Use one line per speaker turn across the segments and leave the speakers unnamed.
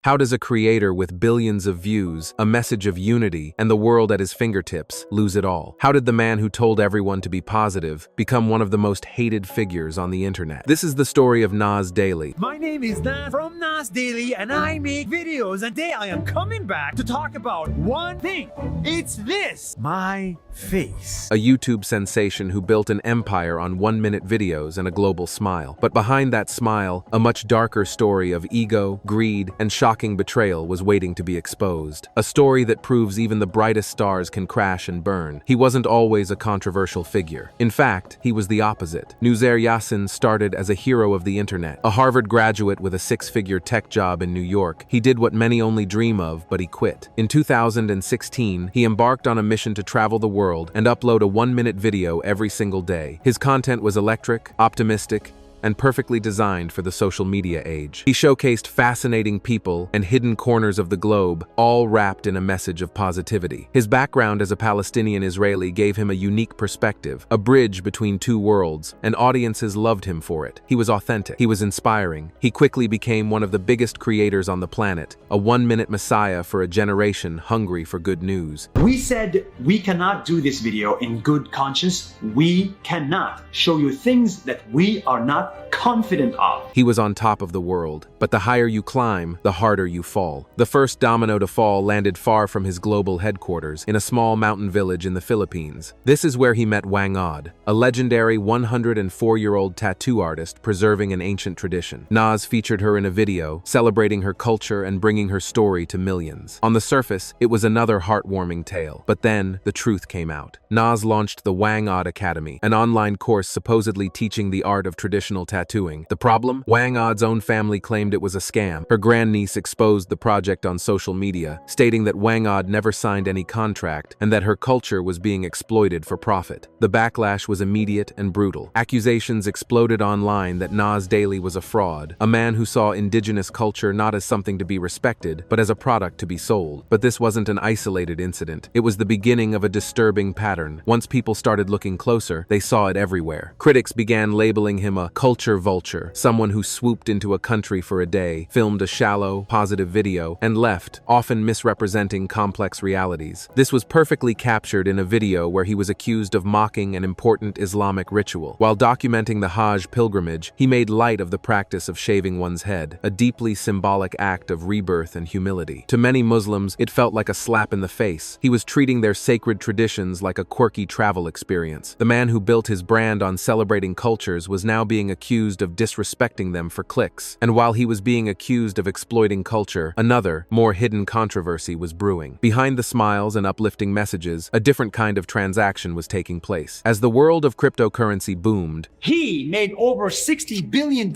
How does a creator with billions of views, a message of unity, and the world at his fingertips lose it all? How did the man who told everyone to be positive become one of the most hated figures on the internet? This is the story of Nas Daily.
My name is Nas from Nas Daily, and I make videos, and today I am coming back to talk about one thing. It's this, my face.
A YouTube sensation who built an empire on 1-minute videos and a global smile. But behind that smile, a much darker story of ego, greed, and shocking betrayal was waiting to be exposed. A story that proves even the brightest stars can crash and burn. He wasn't always a controversial figure. In fact, he was the opposite. Nuzair Yassin started as a hero of the internet. A Harvard graduate with a 6-figure tech job in New York, he did what many only dream of, but he quit. In 2016, he embarked on a mission to travel the world and upload a 1-minute video every single day. His content was electric, optimistic, and perfectly designed for the social media age. He showcased fascinating people and hidden corners of the globe, all wrapped in a message of positivity. His background as a Palestinian Israeli gave him a unique perspective, a bridge between two worlds, and audiences loved him for it. He was authentic. He was inspiring. He quickly became one of the biggest creators on the planet, a 1-minute messiah for a generation hungry for good news.
We said we cannot do this video in good conscience. We cannot show you things that we are not confident of.
He was on top of the world, but the higher you climb, the harder you fall. The first domino to fall landed far from his global headquarters, in a small mountain village in the Philippines. This is where he met Wang Od, a legendary 104-year-old tattoo artist preserving an ancient tradition. Nas featured her in a video, celebrating her culture and bringing her story to millions. On the surface, it was another heartwarming tale, but then the truth came out. Nas launched the Wang Od Academy, an online course supposedly teaching the art of traditional tattooing. The problem? Wang Od's own family claimed it was a scam. Her grandniece exposed the project on social media, stating that Wang Od never signed any contract and that her culture was being exploited for profit. The backlash was immediate and brutal. Accusations exploded online that Nas Daily was a fraud, a man who saw indigenous culture not as something to be respected, but as a product to be sold. But this wasn't an isolated incident. It was the beginning of a disturbing pattern. Once people started looking closer, they saw it everywhere. Critics began labeling him a culture vulture, someone who swooped into a country for a day, filmed a shallow, positive video, and left, often misrepresenting complex realities. This was perfectly captured in a video where he was accused of mocking an important Islamic ritual. While documenting the Hajj pilgrimage, he made light of the practice of shaving one's head, a deeply symbolic act of rebirth and humility. To many Muslims, it felt like a slap in the face. He was treating their sacred traditions like a quirky travel experience. The man who built his brand on celebrating cultures was now being accused of disrespecting them for clicks. And while he was being accused of exploiting culture, another, more hidden controversy was brewing. Behind the smiles and uplifting messages, a different kind of transaction was taking place. As the world of cryptocurrency boomed,
He made over $60 billion,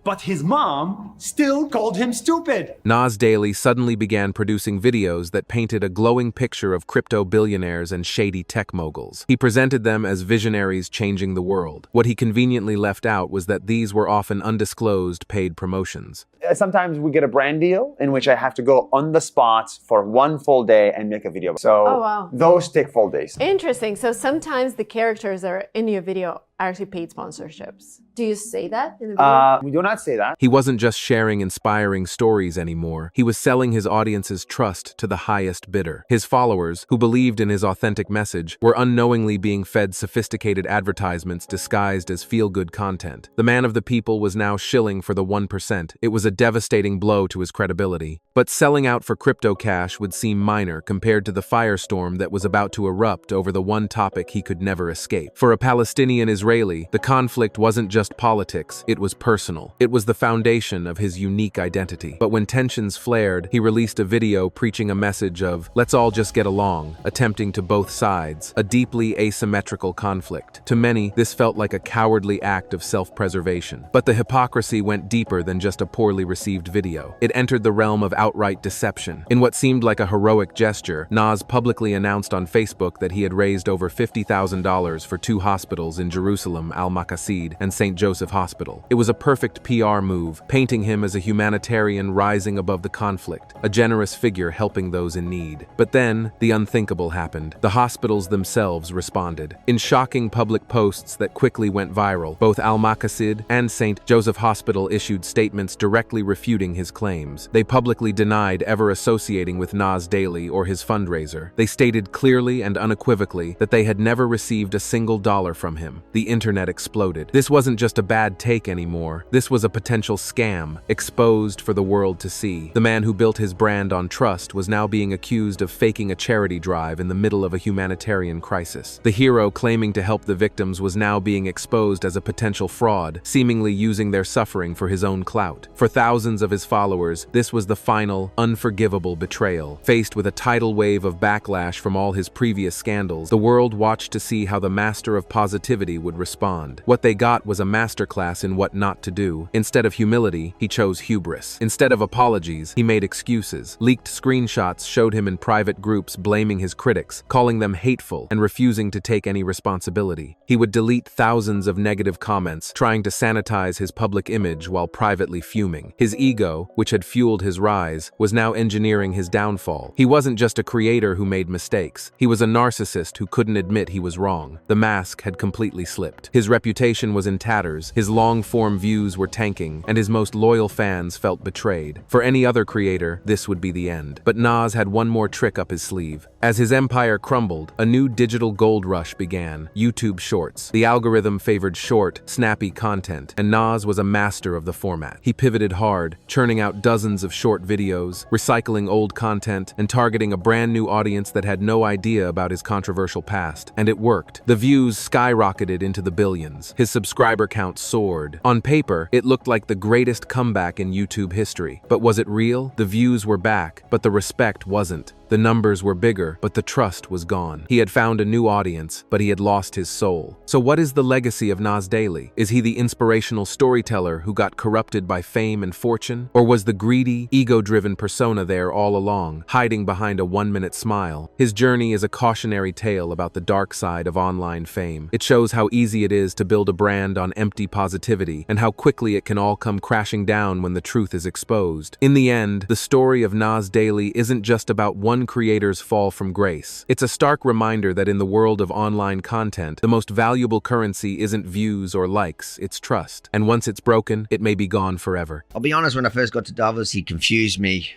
but his mom still called him stupid.
Nas Daily suddenly began producing videos that painted a glowing picture of crypto billionaires and shady tech moguls. He presented them as visionaries changing the world. What he conveniently left out was that these were often undisclosed paid promotions.
Sometimes we get a brand deal in which I have to go on the spot for one full day and make a video. So
Oh, wow.
those take full days.
Interesting. So sometimes the characters that are in your video are actually paid sponsorships. Do you say that in the video?
We do not say that.
He wasn't just sharing inspiring stories anymore. He was selling his audience's trust to the highest bidder. His followers, who believed in his authentic message, were unknowingly being fed sophisticated advertisements disguised as feel-good content. The man of the people was now shilling for the 1%. It was a devastating blow to his credibility. But selling out for crypto cash would seem minor compared to the firestorm that was about to erupt over the one topic he could never escape. For a Palestinian Israeli, the conflict wasn't just politics, it was personal. It was the foundation of his unique identity. But when tensions flared, he released a video preaching a message of, "Let's all just get along," attempting to both sides, a deeply asymmetrical conflict. To many, this felt like a cowardly act of self-preservation. But the hypocrisy went deeper than just a poorly received video. It entered the realm of outright deception. In what seemed like a heroic gesture, Nas publicly announced on Facebook that he had raised over $50,000 for 2 hospitals in Jerusalem, Al-Maqasid and St. Joseph Hospital. It was a perfect PR move, painting him as a humanitarian rising above the conflict, a generous figure helping those in need. But then, the unthinkable happened. The hospitals themselves responded. In shocking public posts that quickly went viral, both Al-Maqasid and St. Joseph Hospital issued statements directly refuting his claims. They publicly denied ever associating with Nas Daily or his fundraiser. They stated clearly and unequivocally that they had never received a single dollar from him. The internet exploded. This wasn't just a bad take anymore. This was a potential scam, exposed for the world to see. The man who built his brand on trust was now being accused of faking a charity drive in the middle of a humanitarian crisis. The hero claiming to help the victims was now being exposed as a potential fraud, seemingly using their suffering for his own clout. For thousands of his followers, this was the final, unforgivable betrayal. Faced with a tidal wave of backlash from all his previous scandals, the world watched to see how the master of positivity would respond. What they got was a masterclass in what not to do. Instead of humility, he chose hubris. Instead of apologies, he made excuses. Leaked screenshots showed him in private groups blaming his critics, calling them hateful, and refusing to take any responsibility. He would delete thousands of negative comments, trying to sanitize his public image while privately fuming. His ego, which had fueled his rise, was now engineering his downfall. He wasn't just a creator who made mistakes. He was a narcissist who couldn't admit he was wrong. The mask had completely slipped. His reputation was in tatters, his long-form views were tanking, and his most loyal fans felt betrayed. For any other creator, this would be the end. But Nas had one more trick up his sleeve. As his empire crumbled, a new digital gold rush began: YouTube Shorts. The algorithm favored short, snappy content, and Nas was a master of the format. He pivoted hard, churning out dozens of short videos, recycling old content, and targeting a brand new audience that had no idea about his controversial past. And it worked. The views skyrocketed into the billions. His subscriber count soared. On paper, it looked like the greatest comeback in YouTube history. But was it real? The views were back, but the respect wasn't. The numbers were bigger, but the trust was gone. He had found a new audience, but he had lost his soul. So what is the legacy of Nas Daily? Is he the inspirational storyteller who got corrupted by fame and fortune? Or was the greedy, ego-driven persona there all along, hiding behind a one-minute smile? His journey is a cautionary tale about the dark side of online fame. It shows how easy it is to build a brand on empty positivity, and how quickly it can all come crashing down when the truth is exposed. In the end, the story of Nas Daily isn't just about one creator's fall from grace. It's a stark reminder that in the world of online content, the most valuable currency isn't views or likes, it's trust. And once it's broken, it may be gone forever.
I'll be honest, when I first got to Davos, he confused me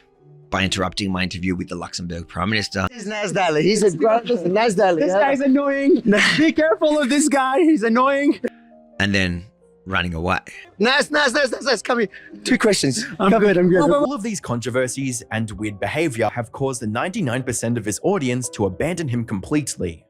by interrupting my interview with the Luxembourg Prime Minister.
This is Nas Daily. He's a great Nas Daily.
This guy's annoying. Be careful of this guy. He's annoying.
And then running away.
Nas, come here. 2 questions.
I'm good.
All of these controversies and weird behavior have caused the 99% of his audience to abandon him completely.